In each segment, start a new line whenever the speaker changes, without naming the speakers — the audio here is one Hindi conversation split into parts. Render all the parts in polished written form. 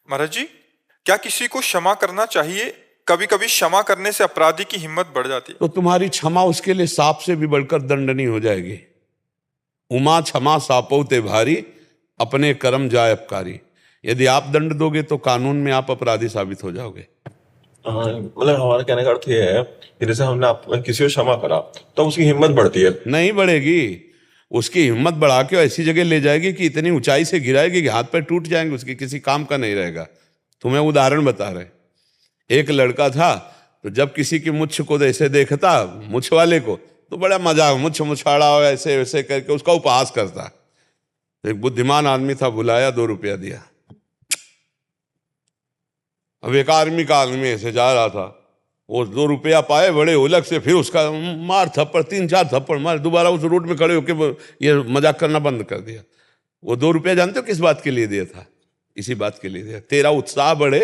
महाराज जी, क्या किसी को क्षमा करना चाहिए? कभी कभी क्षमा करने से अपराधी की हिम्मत बढ़ जाती है।
तो तुम्हारी क्षमा उसके लिए सांप से भी बढ़कर दंडनीय हो जाएगी। उमा क्षमा सापो ते भारी, अपने कर्म जाय अपकारी। यदि आप दंड दोगे तो कानून में आप अपराधी साबित हो जाओगे।
हाँ, मतलब हमारा कहने का अर्थ ये है कि जैसे हमने किसी को क्षमा करा तो उसकी हिम्मत बढ़ती है।
नहीं बढ़ेगी, उसकी हिम्मत बढ़ा के ऐसी जगह ले जाएगी कि इतनी ऊंचाई से गिराएगी कि हाथ पैर टूट जाएंगे, उसकी किसी काम का नहीं रहेगा। तुम्हें उदाहरण बता रहे, एक लड़का था तो जब किसी की मुछ को ऐसे देखता, मुछ वाले को, तो बड़ा मजा, मुछ मुछाड़ा ऐसे वैसे करके उसका उपहास करता। एक बुद्धिमान आदमी था, बुलाया, 2 रुपया दिया। अब एक आर्मी का आदमी ऐसे जा रहा था, वो 2 रुपया पाए, बड़े उलग से फिर उसका मार थप्पड़, 3-4 थप्पड़ मार, दोबारा उस रोड में खड़े होकर ये मजाक करना बंद कर दिया। वो 2 रुपया जानते हो किस बात के लिए दिया था? इसी बात के लिए दिया, तेरा उत्साह बढ़े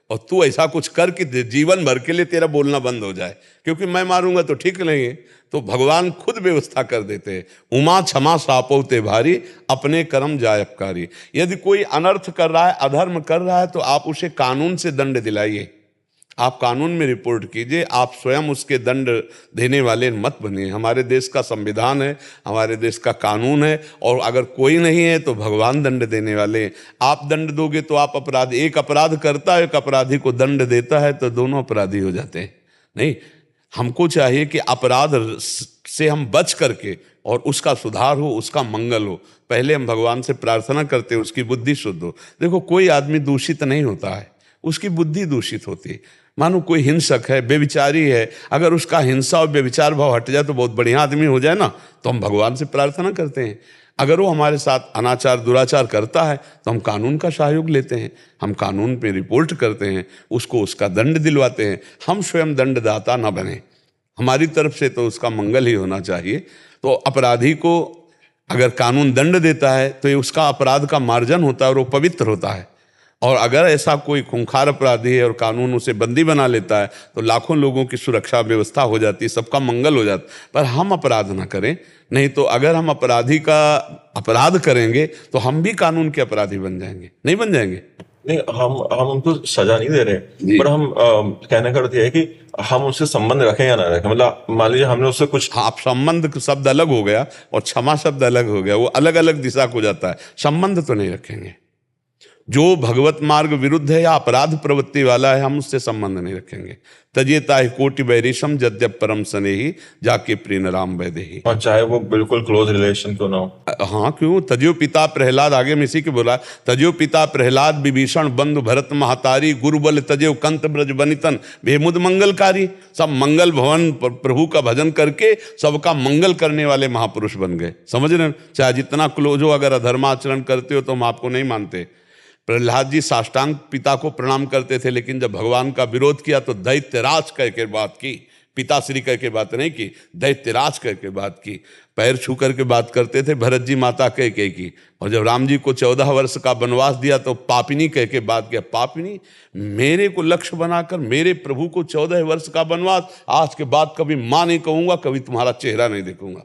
और तू ऐसा कुछ कर कि जीवन भर के लिए तेरा बोलना बंद हो जाए, क्योंकि मैं मारूंगा तो ठीक नहीं है। तो भगवान खुद व्यवस्था कर देते हैं। उमा क्षमा सापो ते भारी, अपने कर्म जाय अपकारी। यदि कोई अनर्थ कर रहा है, अधर्म कर रहा है, तो आप उसे कानून से दंड दिलाइए, आप कानून में रिपोर्ट कीजिए, आप स्वयं उसके दंड देने वाले मत बनिए। हमारे देश का संविधान है, हमारे देश का कानून है, और अगर कोई नहीं है तो भगवान दंड देने वाले हैं। आप दंड दोगे तो आप अपराध, एक अपराध करता है, एक अपराधी को दंड देता है, तो दोनों अपराधी हो जाते हैं। नहीं, हमको चाहिए कि अपराध से हम बच करके और उसका सुधार हो, उसका मंगल हो। पहले हम भगवान से प्रार्थना करते हैं उसकी बुद्धि शुद्ध हो। देखो, कोई आदमी दूषित नहीं होता है, उसकी बुद्धि दूषित होती है। मानो कोई हिंसक है, बेविचारी है, अगर उसका हिंसा और बेविचार भाव हट जाए तो बहुत बढ़िया आदमी हो जाए ना, तो हम भगवान से प्रार्थना करते हैं। अगर वो हमारे साथ अनाचार दुराचार करता है तो हम कानून का सहयोग लेते हैं, हम कानून पे रिपोर्ट करते हैं, उसको उसका दंड दिलवाते हैं। हम स्वयं दंडदाता न बने, हमारी तरफ से तो उसका मंगल ही होना चाहिए। तो अपराधी को अगर कानून दंड देता है तो ये उसका अपराध का मार्जन होता है और वो पवित्र होता है। और अगर ऐसा कोई खूंखार अपराधी है और कानून उसे बंदी बना लेता है तो लाखों लोगों की सुरक्षा व्यवस्था हो जाती है, सबका मंगल हो जाता है। पर हम अपराध ना करें, नहीं तो अगर हम अपराधी का अपराध करेंगे तो हम भी कानून के अपराधी बन जाएंगे, नहीं बन जाएंगे?
नहीं, हम उनको सजा नहीं दे रहे, पर हम कहने का अर्थ यह है कि हम उससे संबंध रखें या ना रखें। मतलब मान लीजिए हमने उससे कुछ,
आप संबंध शब्द अलग हो गया और क्षमा शब्द अलग हो गया, वो अलग अलग दिशा को जाता है। संबंध तो नहीं रखेंगे। जो भगवत मार्ग विरुद्ध है या अपराध प्रवृत्ति वाला है, हम उससे संबंध नहीं रखेंगे। तजेता ही कोटि बैरिशम जद्यप परम स्नेही, जाके प्रीन राम वैदेही।
और चाहे वो बिल्कुल क्लोज रिलेशन क्यों ना हो।
हाँ, क्यों? तजो पिता प्रहलाद, आगे में इसी के बोला, तजो पिता प्रहलाद विभीषण बंधु भरत महतारी, गुरुबल तजो कंत ब्रज बनितन भेमुद मंगलकारी। सब मंगल भवन प्रभु का भजन करके सबका मंगल करने वाले महापुरुष बन गए। समझ रहे? चाहे जितना क्लोज हो, अगर अधर्माचरण करते हो तो हम आपको नहीं मानते। प्रहलाद जी साष्टांग पिता को प्रणाम करते थे, लेकिन जब भगवान का विरोध किया तो दैत्यराज कह के बात की, पिताश्री कह के बात नहीं की, दैत्यराज कह के बात की। पैर छू करके बात करते थे, भरत जी माता कह के की। और जब राम जी को 14 वर्ष का वनवास दिया तो पापिनी कह के बात किया। पापिनी, मेरे को लक्ष्य बनाकर मेरे प्रभु को 14 वर्ष का वनवास, आज के बाद कभी मां नहीं कहूंगा, कभी तुम्हारा चेहरा नहीं देखूंगा।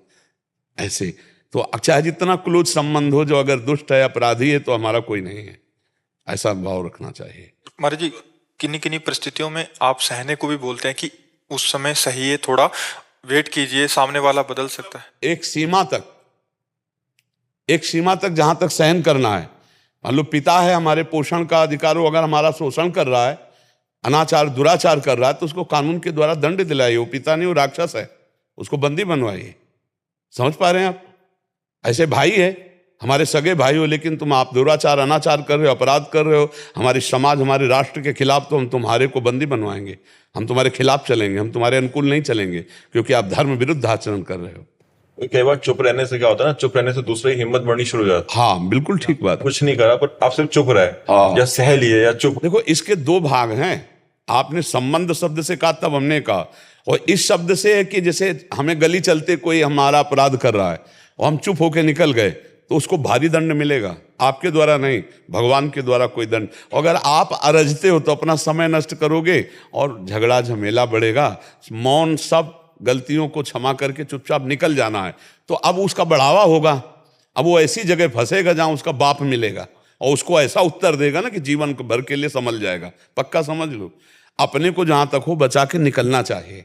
ऐसे तो चाहे जितना क्लोज संबंध हो, जो अगर दुष्ट है, अपराधी है, तो हमारा कोई नहीं है, ऐसा भाव रखना चाहिए।
महाराज जी, किन्हीं किन्हीं परिस्थितियों में आप सहने को भी बोलते हैं कि उस समय सही है, थोड़ा वेट कीजिए, सामने वाला बदल सकता है।
एक सीमा तक, एक सीमा तक जहां तक सहन करना है। मान लो पिता है, हमारे पोषण का अधिकार हो, अगर हमारा शोषण कर रहा है, अनाचार दुराचार कर रहा है, तो उसको कानून के द्वारा दंड दिलाइए। वो पिता नहीं, वो राक्षस है, उसको बंदी बनवाइए। समझ पा रहे हैं आप? ऐसे भाई है, हमारे सगे भाई हो, लेकिन तुम आप दुराचार अनाचार कर रहे हो, अपराध कर रहे हो हमारे समाज हमारे राष्ट्र के खिलाफ, तो हम तुम्हारे को बंदी बनवाएंगे, हम तुम्हारे खिलाफ चलेंगे, हम तुम्हारे अनुकूल नहीं चलेंगे, क्योंकि आप धर्म विरुद्ध आचरण कर रहे हो।
कई बार चुप रहने से क्या होता है ना, चुप रहने से दूसरे की हिम्मत बढ़नी शुरू हो जाती है।
हाँ, बिल्कुल ठीक बात।
कुछ नहीं करा पर आप सिर्फ चुप रहे, या सह लिए या चुप।
देखो, इसके 2 भाग हैं। आपने संबंध शब्द से कहा, तब हमने कहा, और इस शब्द से है कि जैसे हमें गली चलते कोई हमारा अपराध कर रहा है और हम चुप होके निकल गए, तो उसको भारी दंड मिलेगा, आपके द्वारा नहीं, भगवान के द्वारा कोई दंड। अगर आप अरजते हो तो अपना समय नष्ट करोगे और झगड़ा झमेला बढ़ेगा। मौन, सब गलतियों को क्षमा करके चुपचाप निकल जाना है, तो अब उसका बढ़ावा होगा। अब वो ऐसी जगह फंसेगा जहां उसका बाप मिलेगा, और उसको ऐसा उत्तर देगा ना कि जीवन भर के लिए संभल जाएगा। पक्का समझ लो, अपने को जहां तक हो बचा के निकलना चाहिए।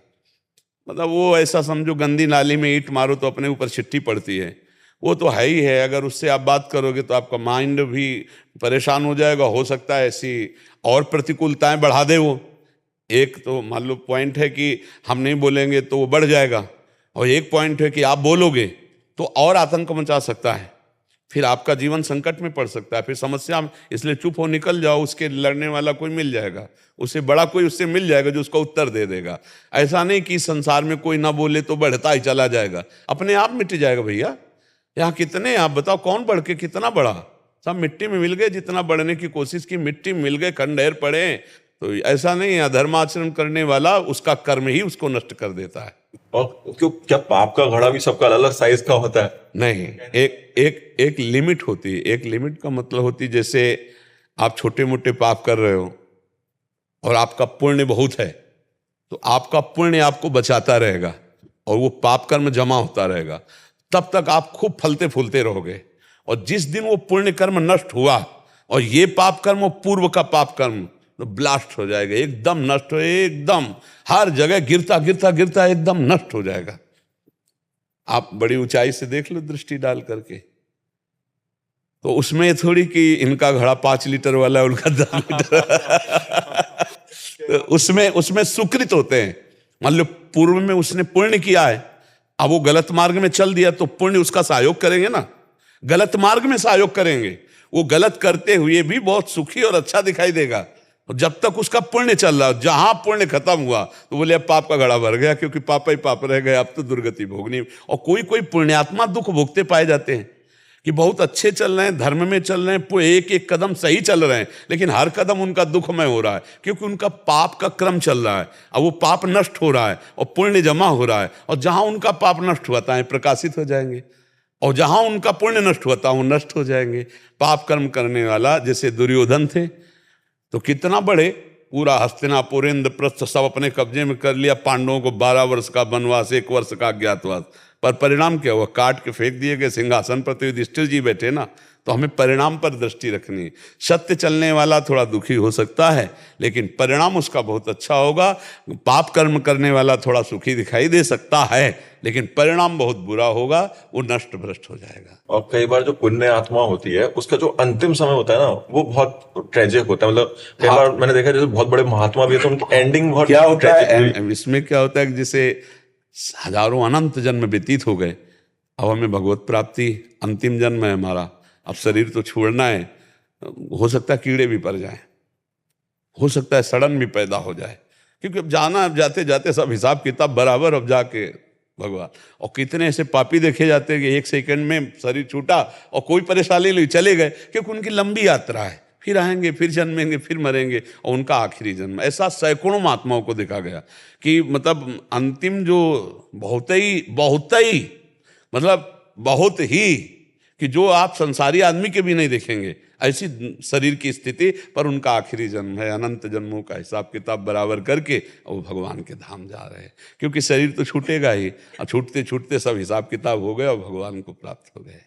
मतलब वो ऐसा समझो, गंदी नाली में ईंट मारो तो अपने ऊपर छिट्टी पड़ती है, वो तो है ही है। अगर उससे आप बात करोगे तो आपका माइंड भी परेशान हो जाएगा। हो सकता है ऐसी और प्रतिकूलताएं बढ़ा दे वो। एक तो मान लो पॉइंट है कि हम नहीं बोलेंगे तो वो बढ़ जाएगा, और एक पॉइंट है कि आप बोलोगे तो और आतंक मचा सकता है, फिर आपका जीवन संकट में पड़ सकता है, फिर समस्या में। इसलिए चुप हो निकल जाओ, उसके लड़ने वाला कोई मिल जाएगा, उससे बड़ा कोई उससे मिल जाएगा जो उसका उत्तर दे देगा। ऐसा नहीं कि संसार में कोई ना बोले तो बढ़ता ही चला जाएगा, अपने आप मिट जाएगा। भैया यहाँ कितने, आप बताओ कौन बढ़ के कितना बढ़ा, सब मिट्टी में मिल गए। जितना बढ़ने की कोशिश की मिट्टी में मिल गए, खंडहर पड़े। तो ऐसा नहीं है, अधर्माचरण करने वाला उसका कर्म ही उसको नष्ट कर देता है।
और क्यों, क्या पाप का घड़ा भी सबका अलग अलग साइज का होता है?
नहीं, एक लिमिट होती है। एक लिमिट का मतलब होती है, जैसे आप छोटे मोटे पाप कर रहे हो और आपका पुण्य बहुत है, तो आपका पुण्य आपको बचाता रहेगा और वो पाप कर्म जमा होता रहेगा, तब तक आप खूब फलते फूलते रहोगे। और जिस दिन वो पुण्य कर्म नष्ट हुआ और ये पाप कर्म, वो पूर्व का पाप कर्म तो ब्लास्ट हो जाएगा, एकदम नष्ट हो, एकदम हर जगह गिरता गिरता गिरता एकदम नष्ट हो जाएगा। आप बड़ी ऊंचाई से देख लो दृष्टि डाल करके, तो उसमें थोड़ी कि इनका घड़ा 5 लीटर वाला है, उनका 10 लीटर तो उसमें सुकृत होते हैं। मान लो पूर्व में उसने पुण्य किया है, अब वो गलत मार्ग में चल दिया तो पुण्य उसका सहयोग करेंगे ना, गलत मार्ग में सहयोग करेंगे। वो गलत करते हुए भी बहुत सुखी और अच्छा दिखाई देगा जब तक उसका पुण्य चल रहा। जहां पुण्य खत्म हुआ तो बोले अब पाप का घड़ा भर गया, क्योंकि पाप ही पाप रह गए, अब तो दुर्गति भोगनी। और कोई कोई पुण्यात्मा दुख भोगते पाए जाते हैं कि बहुत अच्छे चल रहे हैं, धर्म में चल रहे हैं, एक एक कदम सही चल रहे हैं, लेकिन हर कदम उनका दुखमय हो रहा है, क्योंकि उनका पाप का क्रम चल रहा है। अब वो पाप नष्ट हो रहा है और पुण्य जमा हो रहा है, और जहां उनका पाप नष्ट होता है प्रकाशित हो जाएंगे, और जहां उनका पुण्य नष्ट होता है वो नष्ट हो जाएंगे। पाप कर्म करने वाला जैसे दुर्योधन थे, तो कितना बड़े, पूरा हस्तिनापुर इंद्रप्रस्थ सब अपने कब्जे में कर लिया। पांडवों को 12 वर्ष का वनवास, 1 वर्ष का अज्ञातवास, पर परिणाम क्या हुआ? काट के फेंक दिए गए। सिंहासन पर तो युधिष्ठिर जी बैठे ना। तो हमें परिणाम पर दृष्टि रखनी है। सत्य चलने वाला थोड़ा दुखी हो सकता है, लेकिन परिणाम उसका बहुत अच्छा होगा। पाप कर्म करने वाला थोड़ा सुखी दिखाई दे सकता है, लेकिन परिणाम बहुत बुरा होगा, वो नष्ट भ्रष्ट हो जाएगा।
और कई बार जो पुण्य आत्मा होती है उसका जो अंतिम समय होता है ना, वो बहुत ट्रेजिक होता है। मतलब कई बार मैंने देखा जैसे बहुत बड़े महात्मा भी है तो उनकी एंडिंग बहुत
क्या होता है
tragic हुई।
इसमें क्या होता है कि जैसे हजारों अनंत जन्म व्यतीत हो गए, अब हमें भगवत प्राप्ति, अंतिम जन्म है हमारा, अब शरीर तो छोड़ना है। हो सकता है कीड़े भी पड़ जाएं, हो सकता है सड़न भी पैदा हो जाए, क्योंकि अब जाना, अब जाते जाते सब हिसाब किताब बराबर, अब जाके भगवान। और कितने ऐसे पापी देखे जाते हैं कि 1 सेकंड में शरीर छूटा और कोई परेशानी नहीं, चले गए, क्योंकि उनकी लंबी यात्रा है, फिर आएंगे, फिर जन्मेंगे, फिर मरेंगे, और उनका आखिरी जन्म। ऐसा सैकड़ों महात्माओं को देखा गया कि मतलब अंतिम जो बहुत ही मतलब बहुत ही, कि जो आप संसारी आदमी के भी नहीं देखेंगे ऐसी शरीर की स्थिति, पर उनका आखिरी जन्म है। अनंत जन्मों का हिसाब किताब बराबर करके वो भगवान के धाम जा रहे हैं, क्योंकि शरीर तो छूटेगा ही, और छूटते छूटते सब हिसाब किताब हो गए और भगवान को प्राप्त हो गए।